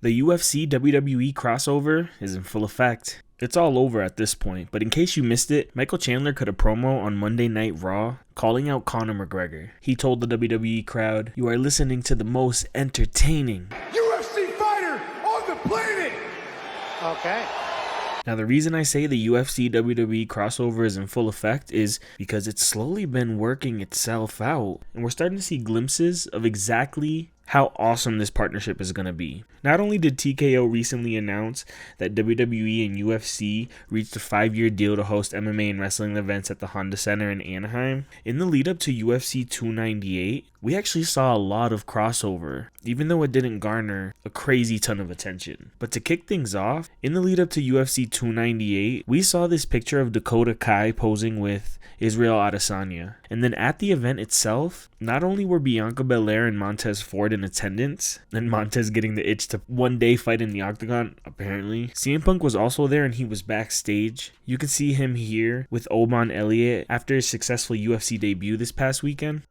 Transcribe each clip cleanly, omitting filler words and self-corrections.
The UFC WWE crossover is in full effect. It's all over at this point, but in case you missed it, Michael Chandler cut a promo on Monday Night Raw calling out Conor McGregor. He told the WWE crowd, "You are listening to the most entertaining UFC fighter on the planet!" Okay. Now, the reason I say the UFC WWE crossover is in full effect is because it's slowly been working itself out, and we're starting to see glimpses of exactly how awesome this partnership is going to be. Not only did TKO recently announce that WWE and UFC reached a 5-year deal to host MMA and wrestling events at the Honda Center in Anaheim, in the lead up to UFC 298, we actually saw a lot of crossover, even though it didn't garner a crazy ton of attention. But to kick things off, in the lead up to UFC 298, we saw this picture of Dakota posing with Israel Adesanya. And then at the event itself, not only were Bianca Belair and Montez Ford in attendance, and Montez getting the itch to one day fight in the octagon, apparently, CM Punk was also there and he was backstage. You can see him here with Oban Elliott after his successful UFC debut this past weekend.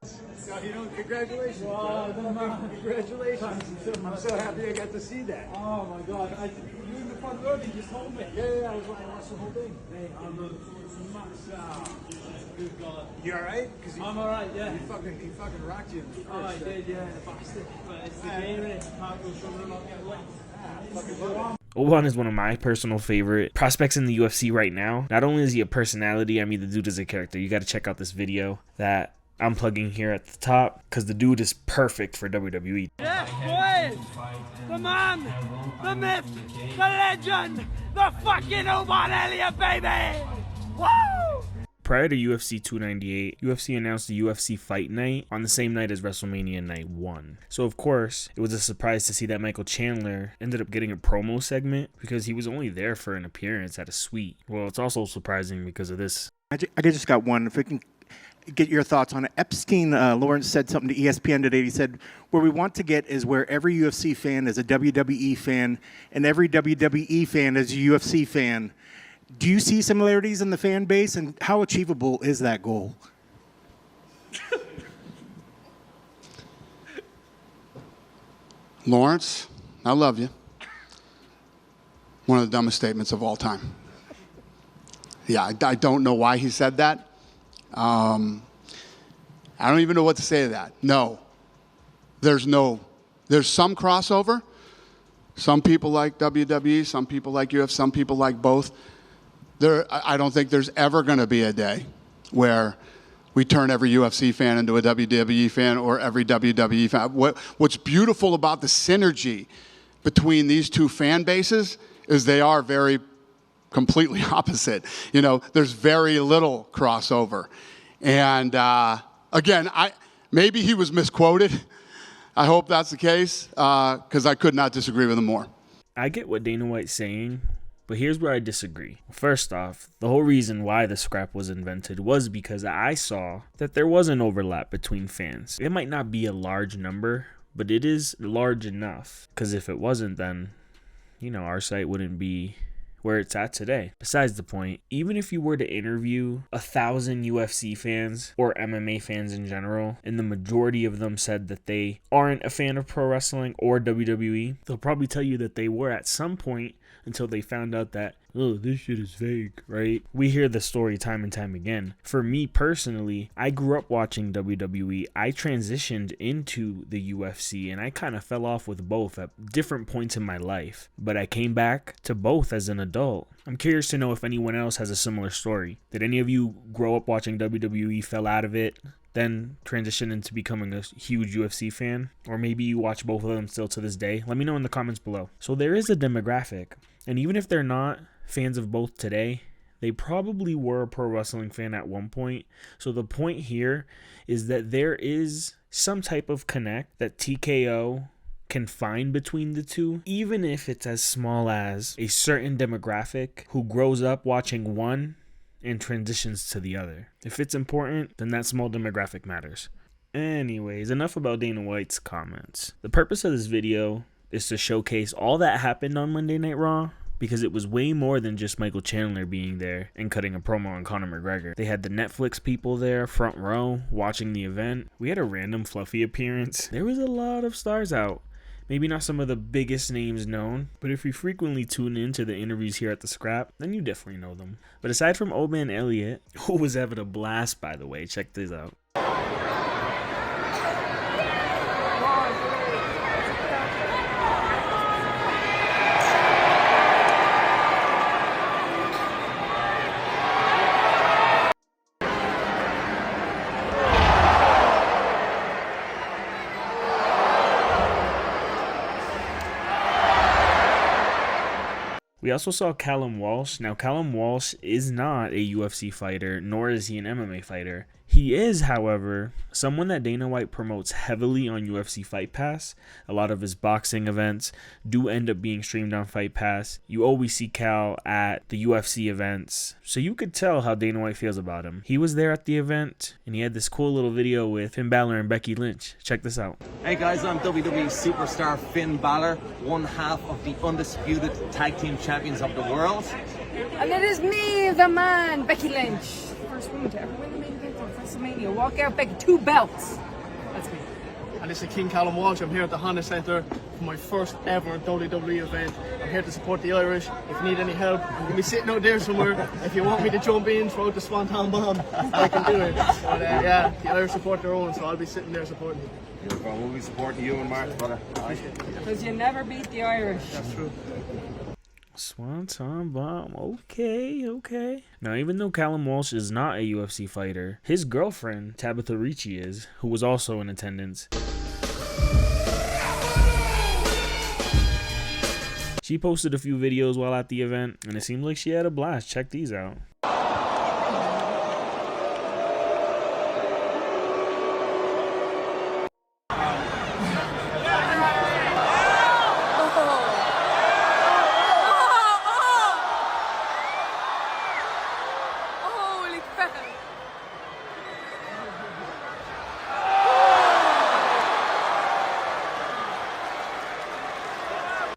Congratulations. Wow, congratulations. I'm so happy I got to see that. Oh my God. You in the front row, you just told me. Yeah, I was watching the whole thing. Hey, I'm a max. Good God. You alright? I'm alright, yeah. He fucking rocked you in the first. Oh, I did, yeah, the bastard. But it's the game, innit? Can't go showing and not get away. Fucking love it. Oban is one of my personal favorite prospects in the UFC right now. Not only is he a personality, I mean, the dude is a character. You got to check out this video that I'm plugging here at the top because the dude is perfect for WWE. Yes, boys! The man, the myth, the legend, the fucking Oban Elliott, baby! Woo! Prior to UFC 298, UFC announced the UFC Fight Night on the same night as WrestleMania Night 1. So of course, it was a surprise to see that Michael Chandler ended up getting a promo segment because he was only there for an appearance at a suite. Well, it's also surprising because of this. I just got one. If we can get your thoughts on it. Epstein, Lawrence said something to ESPN today. He said, where we want to get is where every UFC fan is a WWE fan and every WWE fan is a UFC fan. Do you see similarities in the fan base, and how achievable is that goal? Lawrence, I love you. One of the dumbest statements of all time. Yeah, I don't know why he said that. I don't even know what to say to that. No. There's some crossover. Some people like WWE, some people like UFC, some people like both. I don't think there's ever going to be a day where we turn every UFC fan into a WWE fan or every WWE fan. What's beautiful about the synergy between these two fan bases is they are very completely opposite. You know, there's very little crossover. And again, maybe he was misquoted. I hope that's the case because I could not disagree with him more. I get what Dana White's saying, but here's where I disagree. First off, the whole reason why the scrap was invented was because I saw that there was an overlap between fans. It might not be a large number, but it is large enough. Because if it wasn't, then, our site wouldn't be where it's at today. Besides the point, even if you were to interview 1,000 UFC fans or MMA fans in general, and the majority of them said that they aren't a fan of pro wrestling or WWE, they'll probably tell you that they were at some point until they found out that, oh, this shit is fake, right? We hear the story time and time again. For me personally, I grew up watching WWE. I transitioned into the UFC and I kind of fell off with both at different points in my life. But I came back to both as an adult. I'm curious to know if anyone else has a similar story. Did any of you grow up watching WWE, fell out of it, then transition into becoming a huge UFC fan? Or maybe you watch both of them still to this day? Let me know in the comments below. So there is a demographic. And even if they're not fans of both today, they probably were a pro wrestling fan at one point. So the point here is that there is some type of connect that TKO can find between the two, even if it's as small as a certain demographic who grows up watching one and transitions to the other. If it's important, then that small demographic matters. Anyways, enough about Dana White's comments. The purpose of this video is to showcase all that happened on Monday Night Raw, because it was way more than just Michael Chandler being there and cutting a promo on Conor McGregor. They had the Netflix people there, front row, watching the event. We had a random Fluffy appearance. There was a lot of stars out. Maybe not some of the biggest names known, but if you frequently tune into the interviews here at the Scrap, then you definitely know them. But aside from Oban Elliott, who was having a blast, by the way, check this out. We also saw Callum Walsh. Now, Callum Walsh is not a UFC fighter, nor is he an MMA fighter. He is, however, someone that Dana White promotes heavily on UFC Fight Pass. A lot of his boxing events do end up being streamed on Fight Pass. You always see Cal at the UFC events, so you could tell how Dana White feels about him. He was there at the event, and he had this cool little video with Finn Balor and Becky Lynch. Check this out. Hey guys, I'm WWE superstar Finn Balor, one half of the undisputed tag team champions of the world. And it is me, the man, Becky Lynch. First woman to ever win the main event of WrestleMania. Walk out, Becky, 2 belts. That's me. And this is King Callum Walsh. I'm here at the Honda Centre for my first ever WWE event. I'm here to support the Irish. If you need any help, I'm going to be sitting out there somewhere. If you want me to jump in, throw out the Swanton Bomb, I can do it. But yeah, the Irish support their own, so I'll be sitting there supporting you. We'll be supporting you and Mark, brother. Because you never beat the Irish. That's true. Swanton Bomb. Okay. Now, even though Callum Walsh is not a UFC fighter, his girlfriend, Tabatha Ricci, is, who was also in attendance. She posted a few videos while at the event, and it seems like she had a blast. Check these out.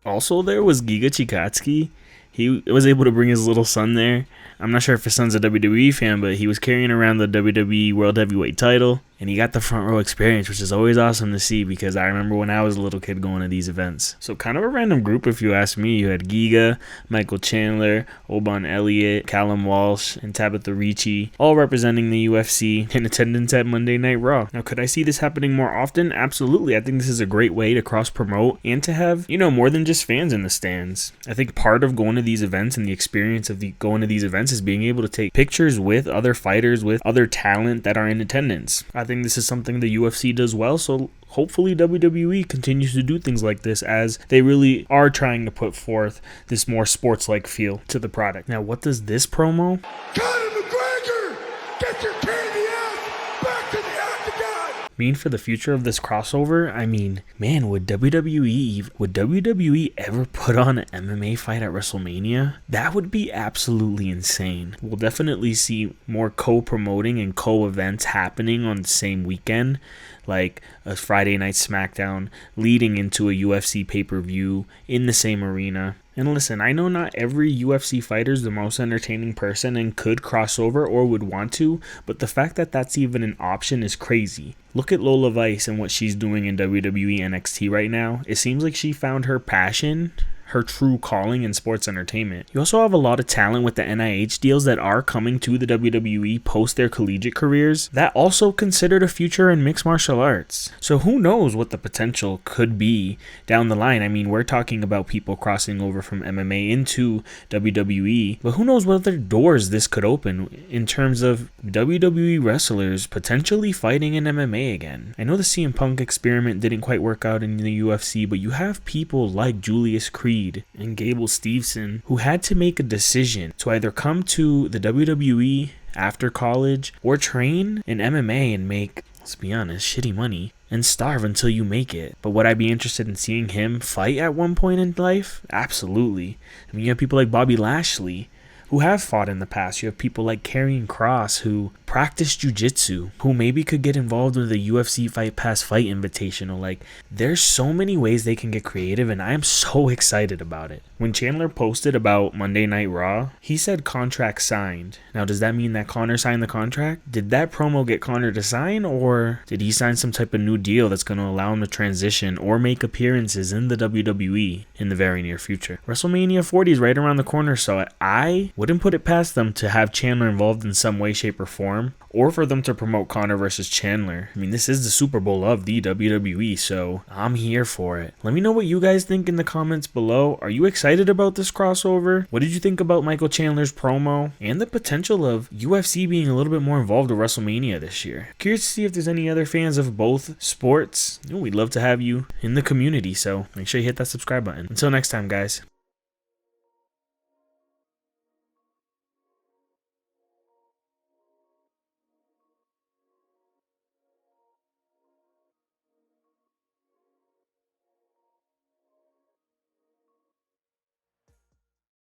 Also, there was Giga Chikadze. He was able to bring his little son there. I'm not sure if his son's a WWE fan, but he was carrying around the WWE World Heavyweight title, and he got the front row experience, which is always awesome to see because I remember when I was a little kid going to these events. So kind of a random group if you ask me. You had Giga, Michael Chandler, Oban Elliott, Callum Walsh, and Tabatha Ricci, all representing the UFC in attendance at Monday Night Raw. Now, could I see this happening more often? Absolutely. I think this is a great way to cross-promote and to have, more than just fans in the stands. I think part of going to these events and the experience of going to these events is being able to take pictures with other fighters, with other talent that are in attendance. I think this is something the UFC does well, so hopefully WWE continues to do things like this as they really are trying to put forth this more sports-like feel to the product. Now, what does this promo? Conor McGregor, get your candy ass back to the octagon! Mean for the future of this crossover? I mean, man, would WWE ever put on an MMA fight at WrestleMania? That would be absolutely insane. We'll definitely see more co-promoting and co-events happening on the same weekend, like a Friday Night SmackDown leading into a UFC pay-per-view in the same arena. And listen, I know not every UFC fighter is the most entertaining person and could cross over or would want to, but the fact that that's even an option is crazy. Look at Lola Vice and what she's doing in WWE NXT right now. It seems like she found her passion, her true calling in sports entertainment. You also have a lot of talent with the NIH deals that are coming to the WWE post their collegiate careers that also considered a future in mixed martial arts. So who knows what the potential could be down the line. I mean, we're talking about people crossing over from MMA into WWE, but who knows what other doors this could open in terms of WWE wrestlers potentially fighting in MMA again. I know the CM Punk experiment didn't quite work out in the UFC, but you have people like Julius Creed and Gable Steveson who had to make a decision to either come to the WWE after college or train in MMA and make, let's be honest, shitty money and starve until you make it. But would I be interested in seeing him fight at one point in life? Absolutely. I mean, you have people like Bobby Lashley who have fought in the past. You have people like Karrion Kross who practice jiu-jitsu, who maybe could get involved with the UFC Fight Pass Fight Invitational. Like, there's so many ways they can get creative, and I am so excited about it. When Chandler posted about Monday Night Raw, he said contract signed. Now, does that mean that Conor signed the contract? Did that promo get Conor to sign, or did he sign some type of new deal that's going to allow him to transition or make appearances in the WWE in the very near future? WrestleMania 40 is right around the corner, so I wouldn't put it past them to have Chandler involved in some way, shape, or form, or for them to promote Conor versus Chandler. I mean, this is the Super Bowl of the WWE, so I'm here for it. Let me know what you guys think in the comments below. Are you excited about this crossover? What did you think about Michael Chandler's promo and the potential of UFC being a little bit more involved with WrestleMania this year? Curious to see if there's any other fans of both sports. We'd love to have you in the community, so make sure you hit that subscribe button. Until next time, guys.